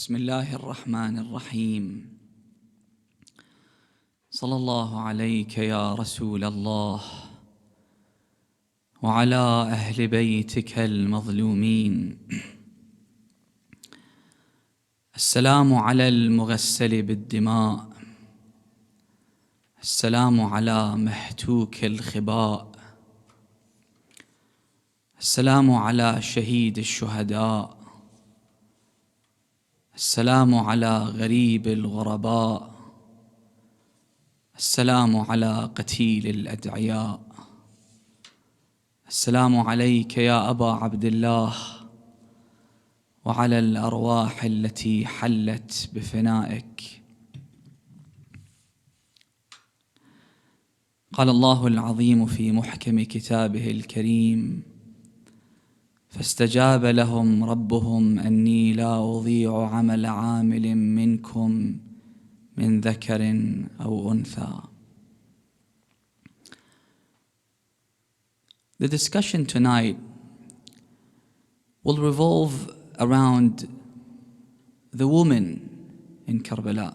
بسم الله الرحمن الرحيم. صلى الله عليك يا رسول الله وعلى أهل بيتك المظلومين. السلام على المغسل بالدماء، السلام على محتوك الخباء، السلام على شهيد الشهداء، السلام على غريب الغرباء، السلام على قتيل الأدعياء. السلام عليك يا أبا عبد الله وعلى الأرواح التي حلت بفنائك. قال الله العظيم في محكم كتابه الكريم: فاستجاب لهم ربهم أني لا أضيع عمل عامل منكم من ذكر أو أنثى. The discussion tonight will revolve around the woman in Karbala.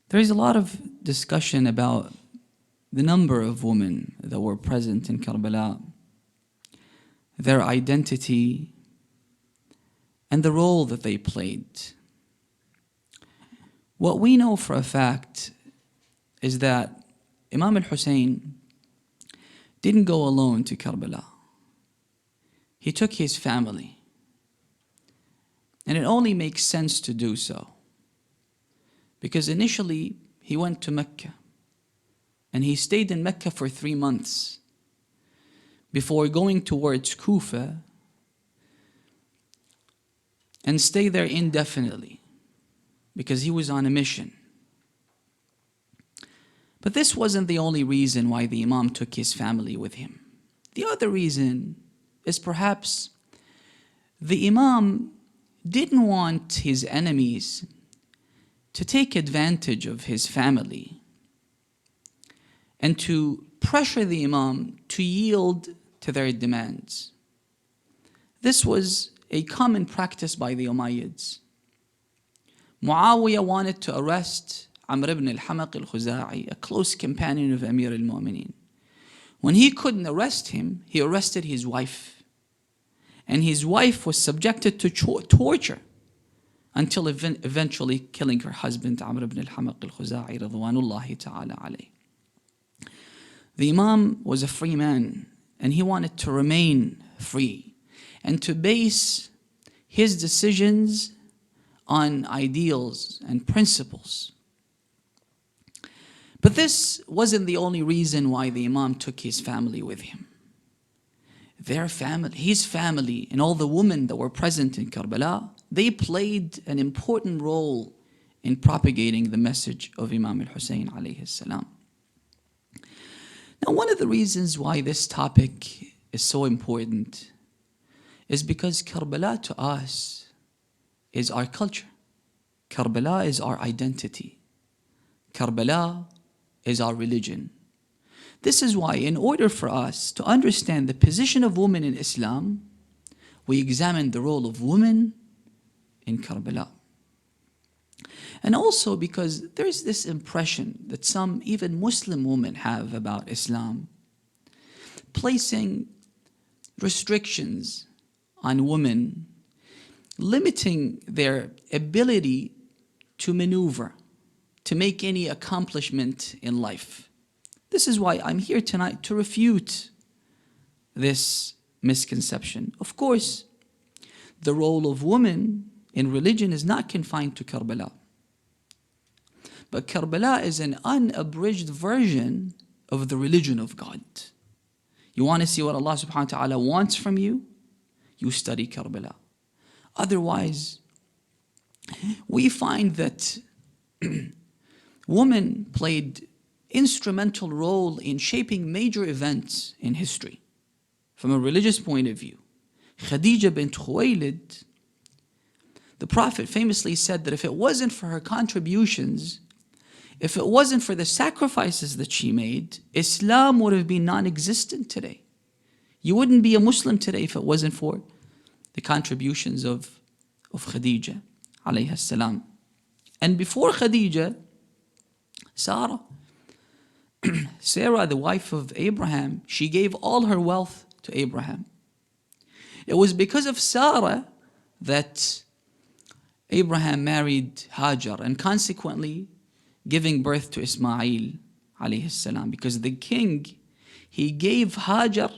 There is a lot of discussion about the number of women that were present in Karbala, their identity, and the role that they played. What we know for a fact is that Imam al-Hussein didn't go alone to Karbala. He took his family. And it only makes sense to do so, because initially he went to Mecca and he stayed in Mecca for 3 months before going towards Kufa and stay there indefinitely because he was on a mission. But this wasn't the only reason why the Imam took his family with him. The other reason is perhaps the Imam didn't want his enemies to take advantage of his family and to pressure the Imam to yield to their demands. This was a common practice by the Umayyads. Muawiyah wanted to arrest Amr ibn al-Hamaq al-Khuza'i, a close companion of Amir al-Mu'mineen. When he couldn't arrest him, he arrested his wife. And his wife was subjected to torture until eventually killing her husband, Amr ibn al-Hamaq al-Khuza'i, radwanullahi ta'ala alayh. The Imam was a free man, and he wanted to remain free and to base his decisions on ideals and principles. But this wasn't the only reason why the Imam took his family with him. Their family, his family, and all the women that were present in Karbala, they played an important role in propagating the message of Imam al-Hussein alayhi salam. Now, one of the reasons why this topic is so important is because Karbala to us is our culture. Karbala is our identity. Karbala is our religion. This is why, in order for us to understand the position of women in Islam, we examine the role of women in Karbala. And also because there's this impression that some even Muslim women have about Islam, placing restrictions on women, limiting their ability to maneuver, to make any accomplishment in life. This is why I'm here tonight to refute this misconception. Of course, the role of women in religion is not confined to Karbala. But Karbala is an unabridged version of the religion of God. You want to see what Allah subhanahu wa ta'ala wants from you? You study Karbala. Otherwise, we find that women played instrumental role in shaping major events in history. From a religious point of view, Khadija bint Khuwaylid, the Prophet famously said that if it wasn't for her contributions, if it wasn't for the sacrifices that she made, Islam would have been non-existent today. You wouldn't be a Muslim today if it wasn't for the contributions of of Khadija alayha salam. And before Khadija, Sarah, Sarah, the wife of Abraham, she gave all her wealth to Abraham. It was because of Sarah that Abraham married Hajar, and consequently giving birth to Ismail alayhi salam, because the king, he gave Hajar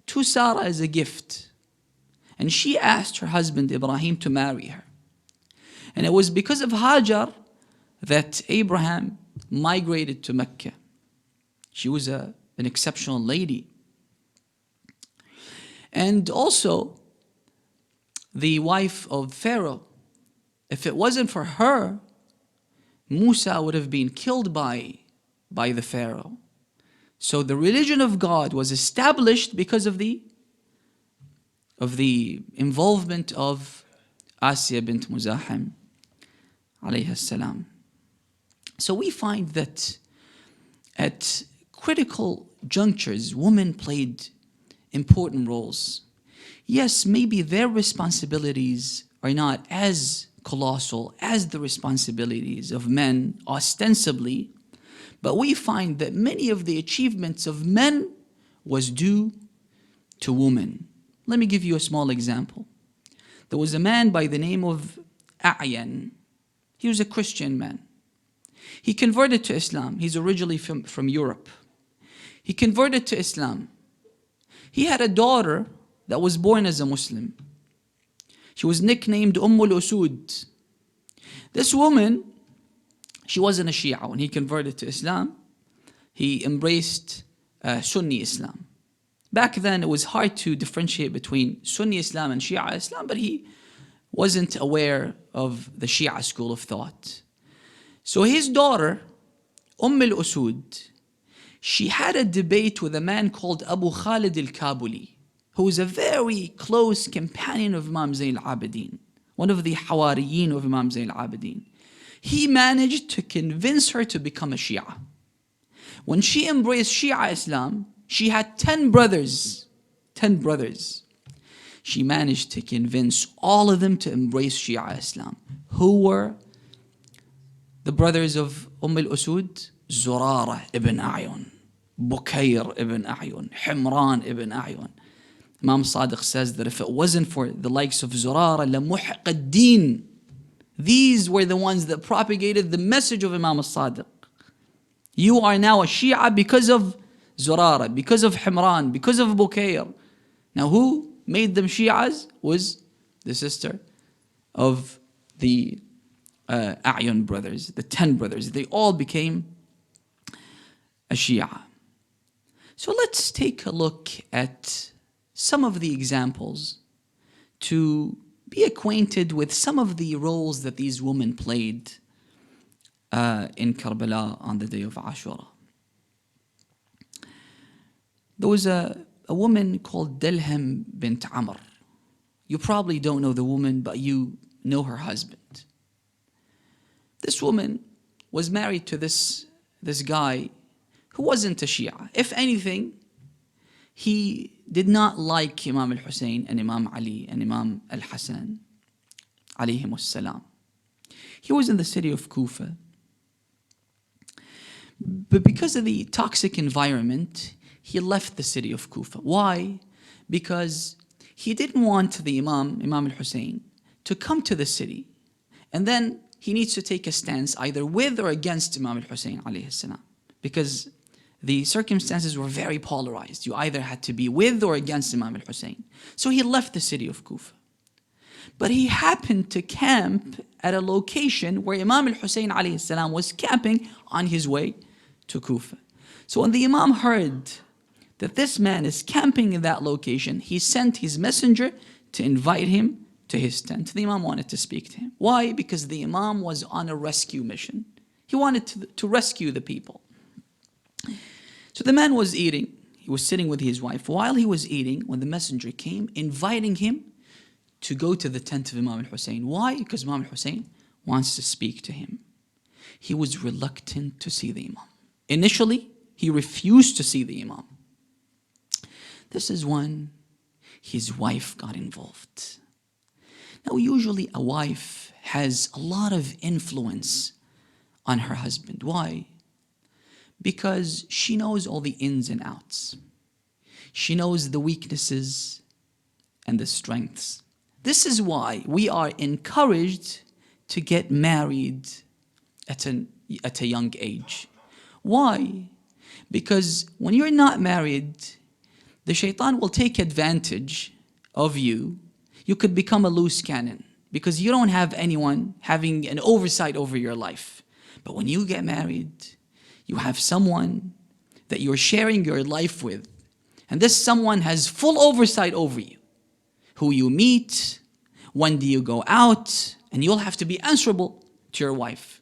to Sarah as a gift, and she asked her husband Ibrahim to marry her. And it was because of Hajar that Abraham migrated to Mecca. She was an exceptional lady. And also, the wife of Pharaoh, if it wasn't for her, Musa would have been killed by the Pharaoh. So the religion of God was established because of the involvement of Asya bint Muzahim alayha salam. So we find that at critical junctures, women played important roles. Yes, maybe their responsibilities are not as colossal as the responsibilities of men ostensibly, but we find that many of the achievements of men was due to women. Let me give you a small example. There was a man by the name of A'yan. He was a Christian man. He converted to Islam. He's originally from Europe. He converted to Islam. He had a daughter that was born as a Muslim. She was nicknamed al-Usud. This woman, she wasn't a Shia. When he converted to Islam, he embraced Sunni Islam. Back then, it was hard to differentiate between Sunni Islam and Shia Islam, but he wasn't aware of the Shia school of thought. So his daughter, al-Usud, she had a debate with a man called Abu Khalid al-Kabuli, who was a very close companion of Imam Zayn al-Abidin, one of the Hawariyin of Imam Zayn al-Abidin. He managed to convince her to become a Shia. When she embraced Shia Islam, she had 10 brothers. 10 brothers. She managed to convince all of them to embrace Shia Islam. Who were the brothers of al-Usud? Zurara ibn A'yun, Bukayr ibn A'yun, Himran ibn A'yun. Imam Sadiq says that if it wasn't for the likes of Zurara, lamuhq ad-din, these were the ones that propagated the message of Imam Sadiq. You are now a Shia because of Zurara, because of Himran, because of Bukayr. Now who made them Shias was the sister of the A'yun brothers, the 10 brothers. They all became a Shia. So let's take a look at some of the examples to be acquainted with some of the roles that these women played in Karbala on the day of Ashura. There was a woman called Delham bint Amr. You probably don't know the woman, but you know her husband. This woman was married to this guy who wasn't a Shia. If anything, he did not like Imam al-Hussein and Imam Ali and Imam al-Hassan alayhim as-salam. He was in the city of Kufa. But because of the toxic environment, he left the city of Kufa. Why? Because he didn't want the Imam al-Hussein, to come to the city, and then he needs to take a stance either with or against Imam al-Hussein alayhi salam, because the circumstances were very polarized. You either had to be with or against Imam al-Hussein. So he left the city of Kufa. But he happened to camp at a location where Imam al-Hussein alayhi salam was camping on his way to Kufa. So when the Imam heard that this man is camping in that location, he sent his messenger to invite him to his tent. The Imam wanted to speak to him. Why? Because the Imam was on a rescue mission. He wanted to rescue the people. So the man was eating. He was sitting with his wife. While he was eating, when the messenger came, inviting him to go to the tent of Imam al-Hussein. Why? Because Imam al-Hussein wants to speak to him. He was reluctant to see the Imam. Initially, he refused to see the Imam. This is when his wife got involved. Now, usually a wife has a lot of influence on her husband. Why? Because she knows all the ins and outs. She knows the weaknesses and the strengths. This is why we are encouraged to get married at a young age. Why? Because when you're not married, the shaitan will take advantage of you. You could become a loose cannon because you don't have anyone having an oversight over your life. But when you get married, you have someone that you're sharing your life with. And this someone has full oversight over you. Who you meet, when do you go out, and you'll have to be answerable to your wife.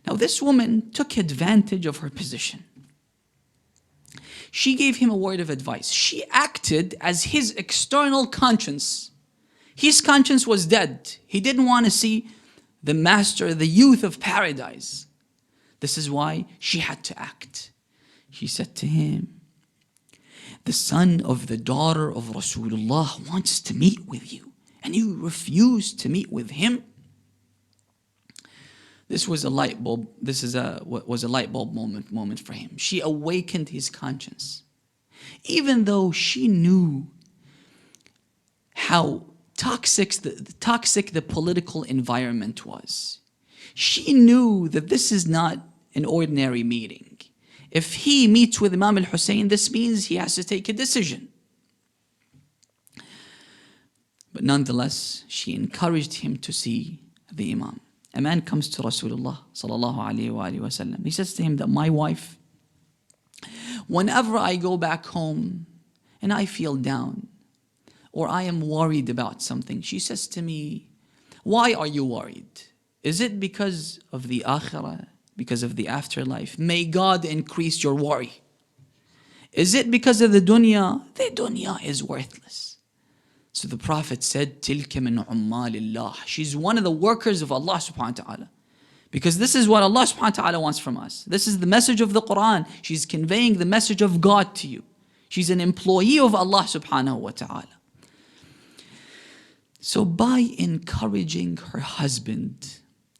Now, this woman took advantage of her position. She gave him a word of advice. She acted as his external conscience. His conscience was dead. He didn't want to see the master, the youth of paradise. This is why she had to act. She said to him, the son of the daughter of Rasulullah wants to meet with you, and you refuse to meet with him. This was a light bulb. Was a light bulb moment for him. She awakened his conscience, even though she knew how toxic the political environment was. She knew that this is not an ordinary meeting. If he meets with Imam al-Hussein, this means he has to take a decision. But nonetheless, she encouraged him to see the Imam. A man comes to Rasulullah sallallahu alayhi wa sallam. He says to him that my wife, whenever I go back home and I feel down or I am worried about something, she says to me, why are you worried? Is it because of the akhirah? Because of the afterlife? May God increase your worry. Is it because of the dunya? The dunya is worthless. So the Prophet said, تِلْكَ مِنْ عُمَّالِ اللَّهِ. She's one of the workers of Allah subhanahu wa ta'ala. Because this is what Allah subhanahu wa ta'ala wants from us. This is the message of the Quran. She's conveying the message of God to you. She's an employee of Allah subhanahu wa ta'ala. So by encouraging her husband,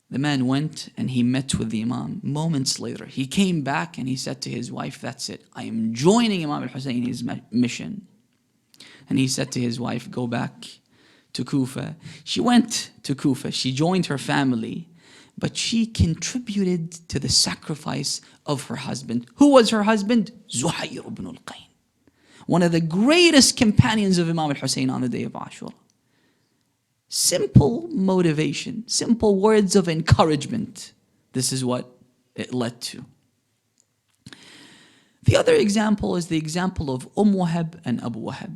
the man went and he met with the Imam. Moments later, he came back and he said to his wife, that's it. I am joining Imam al-Hussein in his mission. And he said to his wife, go back to Kufa. She went to Kufa. She joined her family. But she contributed to the sacrifice of her husband. Who was her husband? Zuhayr ibn al-Qayn. One of the greatest companions of Imam al-Hussein on the day of Ashura. Simple motivation, simple words of encouragement. This is what it led to. The other example is the example of Wahab and Abu Wahab.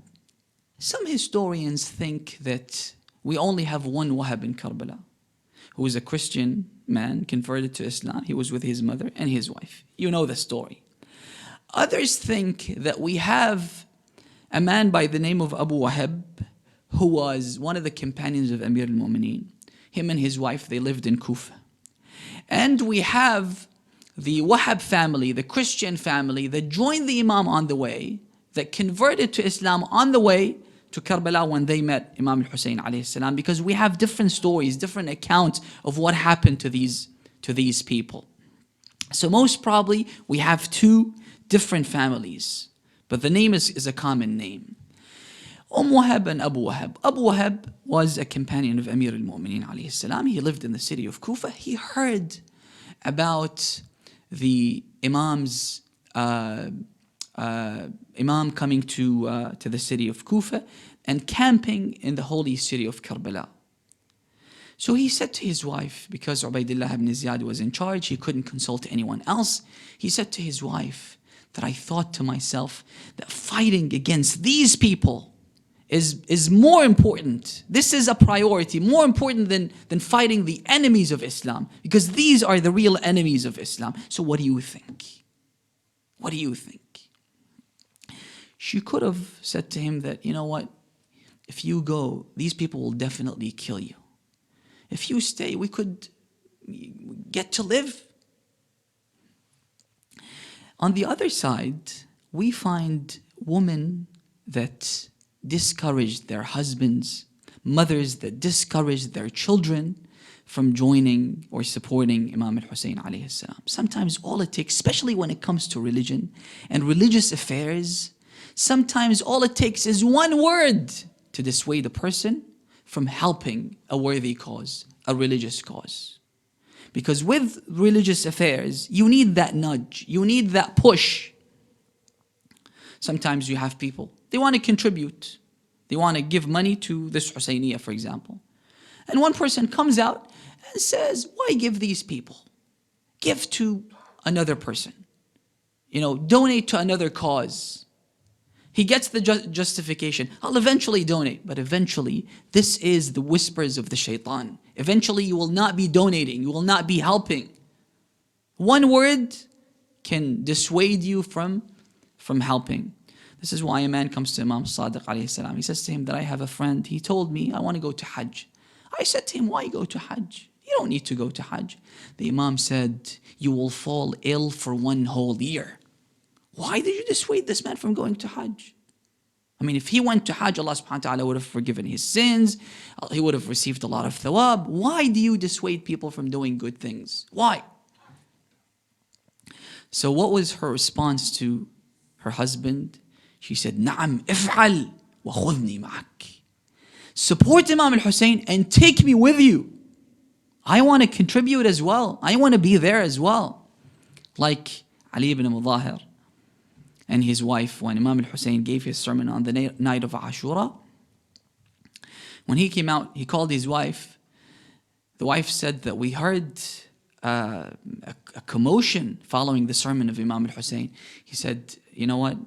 Some historians think that we only have one Wahab in Karbala, who was a Christian man converted to Islam. He was with his mother and his wife. You know the story. Others think that we have a man by the name of Abu Wahab, who was one of the companions of Amir al-Mu'mineen. Him and his wife, they lived in Kufa. And we have the Wahab family, the Christian family that joined the Imam on the way, that converted to Islam on the way to Karbala when they met Imam al-Hussein alayhi salam, because we have different stories, different accounts of what happened to these people. So most probably we have two different families, but the name is a common name. Wahab and Abu Wahab. Abu Wahab was a companion of Amir al-Mu'mineen alayhi salam. He lived in the city of Kufa. He heard about the Imam's Imam coming to the city of Kufa and camping in the holy city of Karbala. So he said to his wife, because Ubaidullah ibn Ziyad was in charge, he couldn't consult anyone else. He said to his wife that I thought to myself that fighting against these people is more important. This is a priority, more important than fighting the enemies of Islam, because these are the real enemies of Islam. So what do you think? What do you think? She could have said to him that, you know what, if you go, these people will definitely kill you. If you stay, we could get to live. On the other side, we find women that discouraged their husbands mothers that discourage their children from joining or supporting Imam al-Hussein alayhi salam. Sometimes all it takes, especially when it comes to religion and religious affairs, sometimes all it takes is one word to dissuade a person from helping a worthy cause, a religious cause. Because with religious affairs, you need that nudge, you need that push. Sometimes you have people, they want to contribute, they want to give money to this Husayniyah, for example. And one person comes out and says, why give these people? Give to another person. Donate to another cause. He gets the justification. I'll eventually donate. But eventually, this is the whispers of the shaitan. Eventually, you will not be donating. You will not be helping. One word can dissuade you from helping. This is why a man comes to Imam Sadiq alayhi salam. He says to him that I have a friend. He told me, I want to go to Hajj. I said to him, why go to Hajj? You don't need to go to Hajj. The Imam said, you will fall ill for 1 whole year. Why did you dissuade this man from going to Hajj? I mean, if he went to Hajj, Allah subhanahu wa ta'ala would have forgiven his sins. He would have received a lot of thawab. Why do you dissuade people from doing good things? Why? So what was her response to her husband? She said, نعم افعل وخذني معك. Support Imam al-Hussein and take me with you. I want to contribute as well. I want to be there as well. Like Ali ibn Mudahir and his wife, when Imam al-Hussein gave his sermon on the night of Ashura, when he came out, he called his wife. The wife said that we heard a commotion following the sermon of Imam al-Hussein. He said, you know what?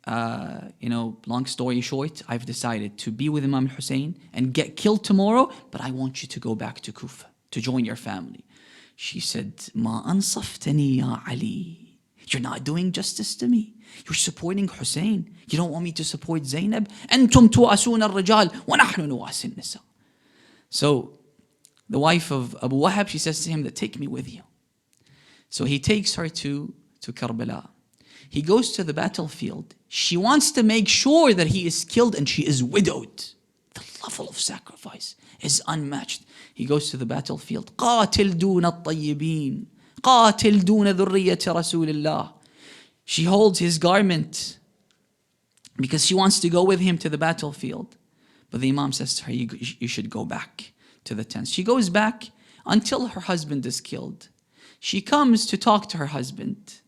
Long story short, I've decided to be with Imam al-Hussein and get killed tomorrow, but I want you to go back to Kufa to join your family. She said, Ma ansaftani ya Ali. You're not doing justice to me. You're supporting Hussein. You don't want me to support Zainab. Antum tu'asuna al-rijal wa nahnu nu'asi an-nisa. So the wife of Abu Wahab, she says to him that take me with you. So he takes her to Karbala. He goes to the battlefield. She wants to make sure that he is killed and she is widowed. The level of sacrifice is unmatched. He goes to the battlefield. قاتل دون الطيبين قاتل دون ذرية رسول الله. She holds his garment because she wants to go with him to the battlefield. But the Imam says to her, you should go back to the tents. She goes back until her husband is killed. She comes to talk to her husband,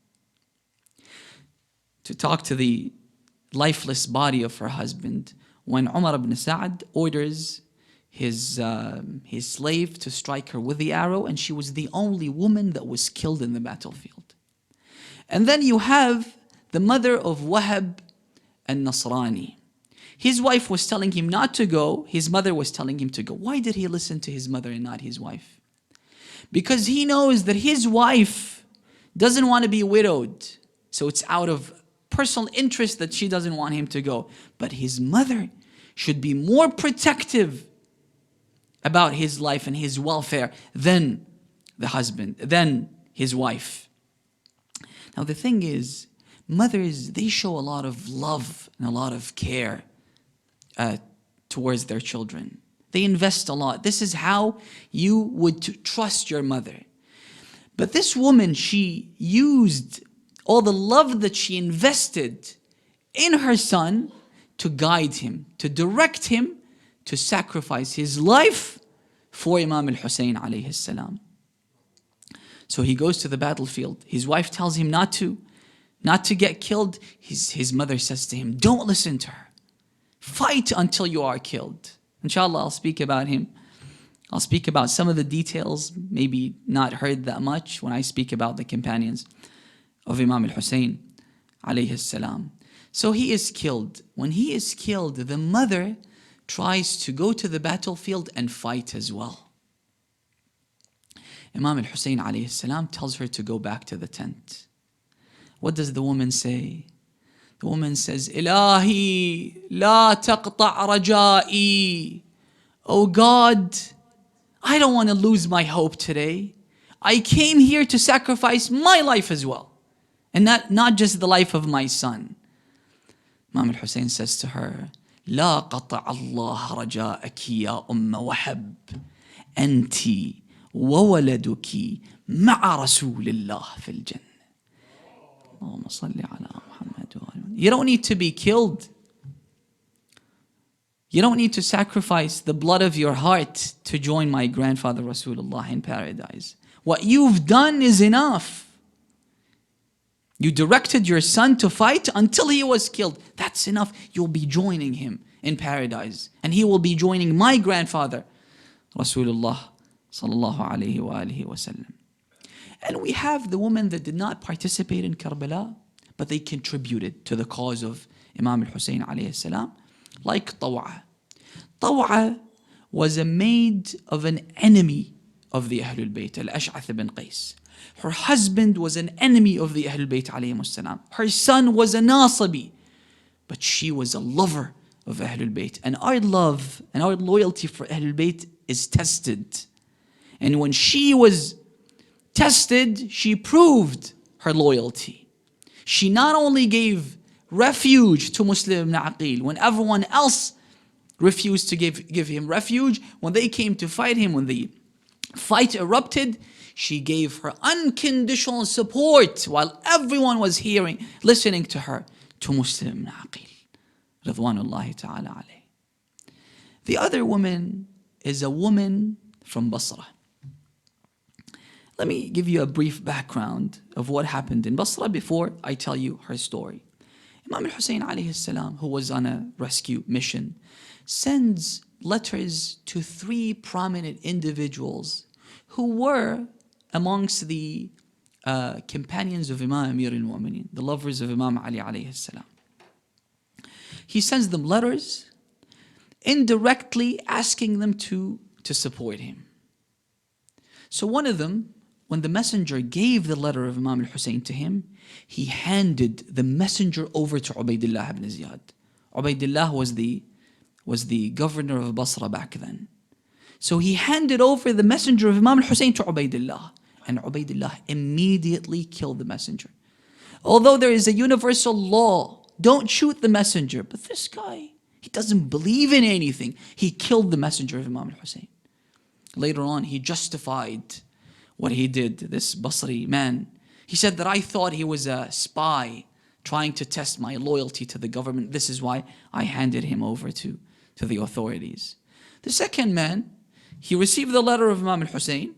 to talk to the lifeless body of her husband, when Umar ibn Sa'd orders his slave to strike her with the arrow, and she was the only woman that was killed in the battlefield. And then you have the mother of Wahab al-Nasrani. His wife was telling him not to go, his mother was telling him to go. Why did he listen to his mother and not his wife? Because he knows that his wife doesn't want to be widowed. So it's out of personal interest that she doesn't want him to go. But his mother should be more protective about his life and his welfare than the husband, than his wife. Now the thing is, mothers, they show a lot of love and a lot of care towards their children. They invest a lot. This is how you would trust your mother. But this woman, she used all the love that she invested in her son to guide him, to direct him to sacrifice his life for Imam al-Hussein alayhi salam. So he goes to the battlefield. His wife tells him not to get killed. His mother says to him, don't listen to her. Fight until you are killed. Inshallah, I'll speak about him. I'll speak about some of the details, maybe not heard that much when I speak about the companions of Imam al-Hussein alayhi salam. So he is killed. When he is killed, the mother tries to go to the battlefield and fight as well. Imam al-Hussein alayhi salam tells her to go back to the tent. What does the woman say? The woman says, Ilahi, la taqta' raja'i. Oh God, I don't want to lose my hope today. I came here to sacrifice my life as well. And not just the life of my son. Imam al-Hussein says to her, لا قطع الله رجاءك يا وهب أنت وولدك مع رسول الله في الجنة. اللهم صل على محمد وآله. You don't need to be killed. You don't need to sacrifice the blood of your heart to join my grandfather Rasulullah in paradise. What you've done is enough. You directed your son to fight until he was killed. That's enough. You'll be joining him in paradise. And he will be joining my grandfather, Rasulullah sallallahu alayhi wa alihi wa sallam. And we have the women that did not participate in Karbala, but they contributed to the cause of Imam al-Hussein alayhi salam, like Taw'a. Taw'a was a maid of an enemy of the Ahlul Bayt, Al-Ash'ath ibn Qais. Her husband was an enemy of the Ahlul Bayt alayhi salam. Her son was a Nasibi, but she was a lover of Ahlul Bayt. And our love and our loyalty for Ahlul Bayt is tested. And when she was tested, she proved her loyalty. She not only gave refuge to Muslim ibn Aqil when everyone else refused to give him refuge, when they came to fight him, when the fight erupted, she gave her unconditional support while everyone was listening to her, to Muslim ibn Aqil, Ridwanullahi ta'ala alayh. The other woman is a woman from Basra. Let me give you a brief background of what happened in Basra before I tell you her story. Imam al-Hussein alayhi salam, who was on a rescue mission, sends letters to 3 prominent individuals who were amongst the companions of Imam Amir al-Mu'mineen, the lovers of Imam Ali alayhi salam. He sends them letters indirectly asking them to support him. So one of them, when the messenger gave the letter of Imam al-Hussein to him, he handed the messenger over to Ubaidullah ibn Ziyad. Ubaidullah was the governor of Basra back then. So he handed over the messenger of Imam al-Hussein to Ubaidullah. And Ubaidullah immediately killed the messenger. Although there is a universal law, don't shoot the messenger. But this guy, he doesn't believe in anything. He killed the messenger of Imam al-Hussein. Later on, he justified what he did, this Basri man. He said that I thought he was a spy trying to test my loyalty to the government. This is why I handed him over to the authorities. The second man, he received the letter of Imam al-Hussein.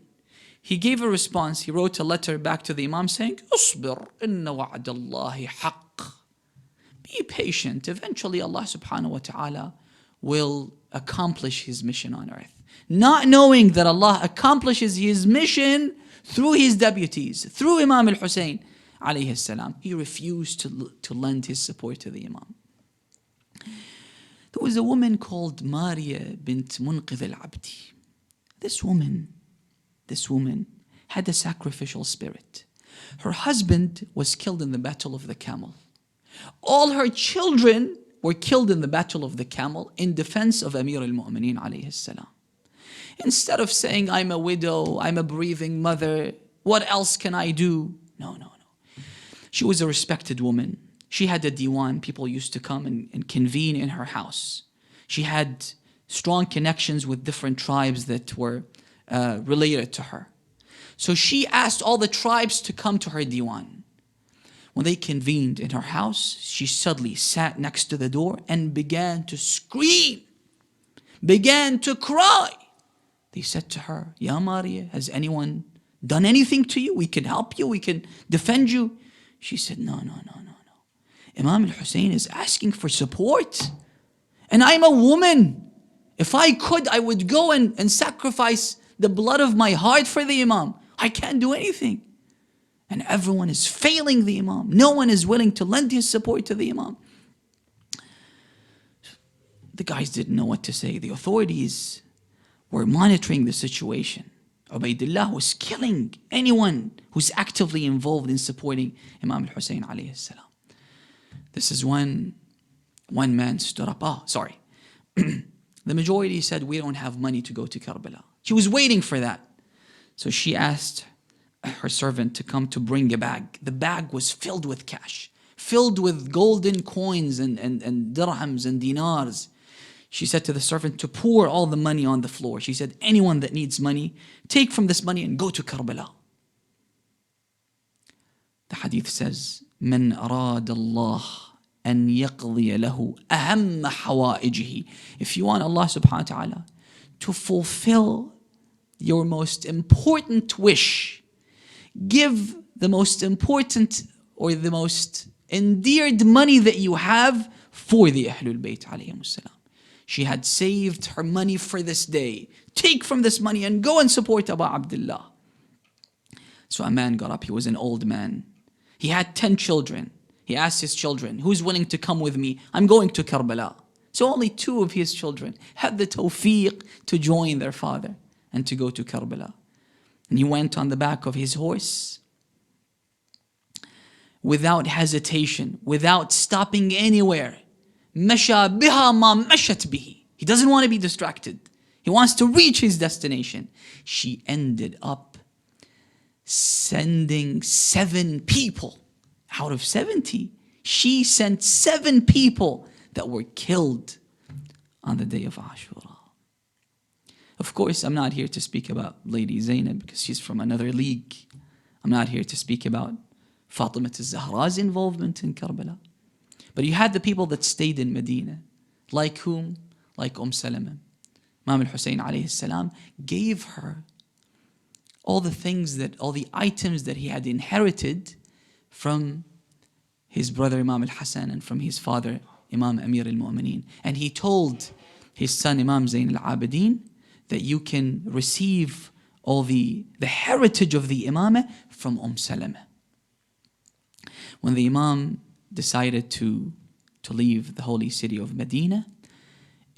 He gave a response. He wrote a letter back to the Imam saying, "Usbir, inna wa'ad Allahi haqq." Be patient. Eventually Allah subhanahu wa ta'ala will accomplish his mission on earth. Not knowing that Allah accomplishes his mission through his deputies, through Imam al-Hussein alayhi salam, he refused to lend his support to the Imam. There was a woman called Maria bint Munqidh al-Abdi. This woman had a sacrificial spirit. Her husband was killed in the Battle of the Camel. All her children were killed in the Battle of the Camel in defense of Amir al-Mu'mineen alayhi salam. Instead of saying, I'm a widow, I'm a bereaving mother, what else can I do? No. She was a respected woman. She had a diwan. People used to come and convene in her house. She had strong connections with different tribes that were related to her. So she asked all the tribes to come to her diwan. When they convened in her house, she suddenly sat next to the door and began to scream, began to cry. They said to her, Ya Maria, has anyone done anything to you? We can help you, we can defend you. She said, no. Imam al-Hussein is asking for support. And I'm a woman. If I could, I would go and sacrifice the blood of my heart for the Imam. I can't do anything. And everyone is failing the Imam. No one is willing to lend his support to the Imam. The guys didn't know what to say. The authorities were monitoring the situation. Ubaidullah was killing anyone who's actively involved in supporting Imam al-Hussein alayhi salam. This is when one man stood up. The majority said, we don't have money to go to Karbala. She was waiting for that. So she asked her servant to come to bring a bag. The bag was filled with cash, filled with golden coins and dirhams and dinars. She said to the servant to pour all the money on the floor. She said, anyone that needs money, take from this money and go to Karbala. The hadith says, من أراد الله أن يقضي له أهم حوائجه. If you want Allah subhanahu wa ta'ala to fulfill your most important wish, give the most important or the most endeared money that you have for the Ahlul Bayt alayhimus salam. She had saved her money for this day. Take from this money and go and support Abu Abdullah. So a man got up. He was an old man. He had 10 children. He asked his children, who's willing to come with me? I'm going to Karbala. So only 2 of his children had the tawfiq to join their father and to go to Karbala. And he went on the back of his horse without hesitation, without stopping anywhere. مشى بها ما مشت به. He doesn't want to be distracted. He wants to reach his destination. She ended up sending 7 people out of 70. She sent 7 people that were killed on the day of Ashura. Of course, I'm not here to speak about Lady Zainab because she's from another league. I'm not here to speak about Fatima al-Zahra's involvement in Karbala. But you had the people that stayed in Medina. Like whom? Like Salama. Imam al-Hussein alayhi salam gave her all the items that he had inherited from his brother Imam al-Hassan and from his father Imam Amir al-Mu'mineen. And he told his son Imam Zain al-Abidin that you can receive all the heritage of the Imamah from Salama. When the Imam decided to leave the holy city of Medina,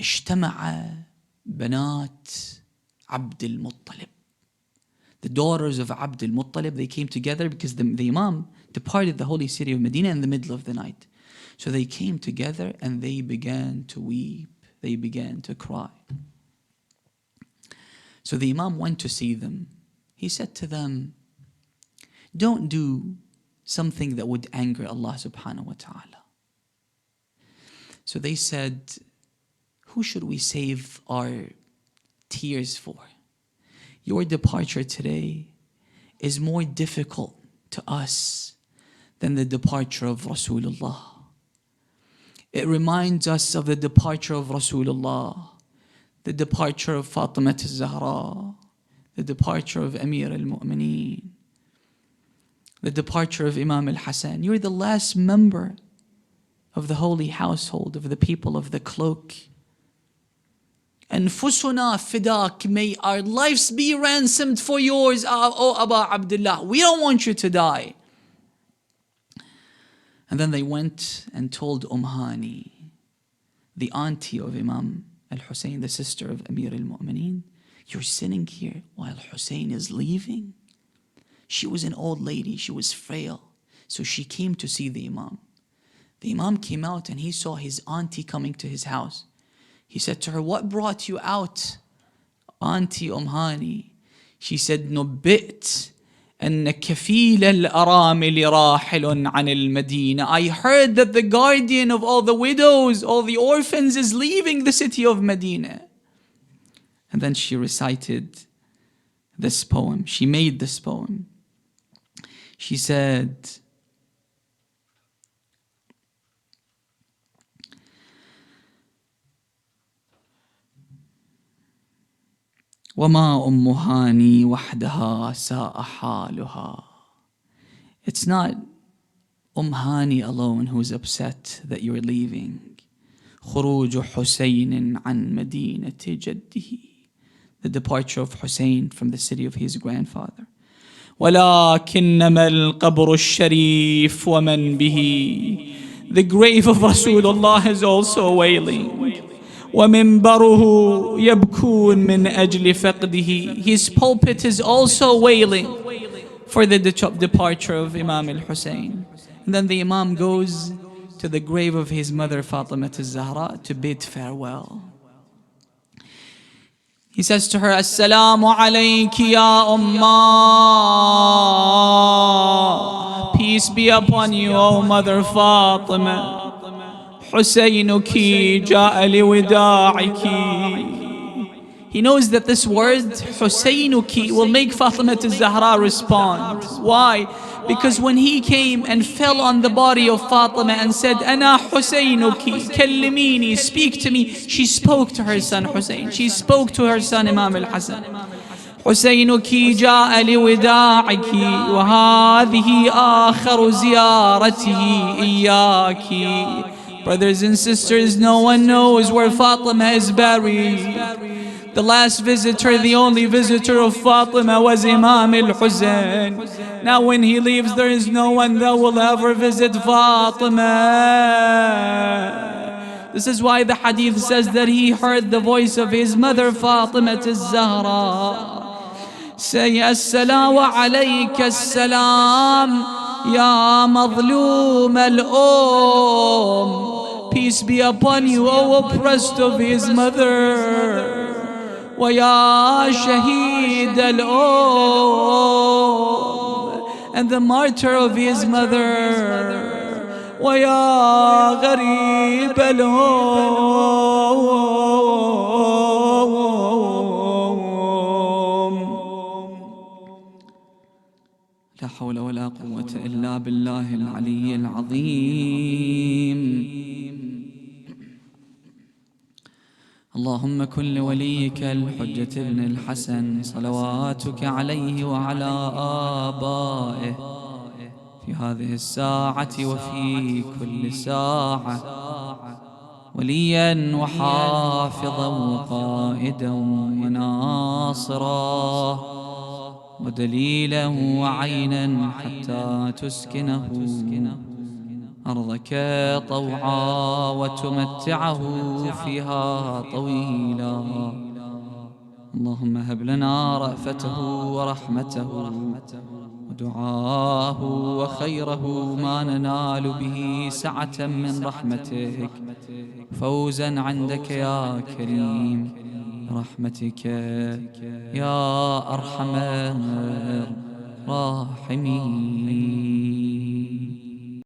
اجتمع بنات عبد المطلب. The daughters of Abd al-Muttalib, they came together because the Imam departed the holy city of Medina in the middle of the night. So they came together and they began to weep. They began to cry. So the Imam went to see them. He said to them, don't do something that would anger Allah subhanahu wa ta'ala. So they said, who should we save our tears for? Your departure today is more difficult to us than the departure of Rasulullah. It reminds us of the departure of Rasulullah, the departure of Fatima al-Zahra, the departure of Amir al-Mu'mineen, the departure of Imam al-Hassan. You're the last member of the holy household of the people of the cloak. أنفسنا فداك, may our lives be ransomed for yours, O Abu Abdullah. We don't want you to die. And then they went and told Hani, the auntie of Imam al-Hussein, the sister of Amir al-Mu'mineen, you're sitting here while Hussein is leaving. She was an old lady, she was frail. So she came to see the Imam. The Imam came out and he saw his auntie coming to his house. He said to her, what brought you out, Auntie Hani? She said, نبئت أن كفيل الأرامل راحل عن المدينة. I heard that the guardian of all the widows, all the orphans is leaving the city of Medina. And then she recited this poem. She made this poem. She said, وما هاني وحدها ساء حالها. It's not Hani alone who's upset that you're leaving. خروج حسين عن مدينة جده. The departure of Hussein from the city of his grandfather. ولكنما القبر الشريف ومن به. The grave of Rasulullah is also wailing. ومنبره يبكون من أجل فقده. His pulpit is also wailing for the departure of Imam al-Hussein. And then the Imam goes to the grave of his mother Fatima al-Zahra to bid farewell. He says to her, Assalamu alayki ya Ummah. Peace be upon you, O Mother Fatima. حسينك جاء لوداعك. He knows that this word, Husaynuki, will make Fatima al-Zahra respond. Why? Because when he came and fell on the body of Fatima and said, Ana Husaynuki, Kallimini, speak to me, she spoke to her son Hussein. She spoke to her son Imam al-Hasan. حسينك جاء لوداعك وهذه آخر زيارته إياك. Brothers and sisters, no one knows where Fatima is buried. The last visitor, the only visitor of Fatima was Imam al-Hussein. Now when he leaves, there is no one that will ever visit Fatima. This is why the hadith says that he heard the voice of his mother Fatima al-Zahra say, As-salamu alayka as-salam ya madloom al-Umm. Peace be upon you, O oppressed of his mother. وَيَا شَهِيدَ الْأُمِّ, and the martyr of his mother. وَيَا غَرِيبَ الْأُمِّ. لا حول ولا قوة إلا بالله العلي العظيم. اللهم كن لوليك الحجة ابن الحسن صلواتك عليه وعلى آبائه في هذه الساعة وفي كل ساعة وليا وحافظا وقائدا وناصرا ودليلا وعينا حتى تسكنه أرضك طوعا وتمتعه فيها طويلا. اللهم هب لنا رأفته ورحمته ودعاه وخيره ما ننال به سعة من رحمتك فوزا عندك يا كريم برحمتك يا أرحم الراحمين.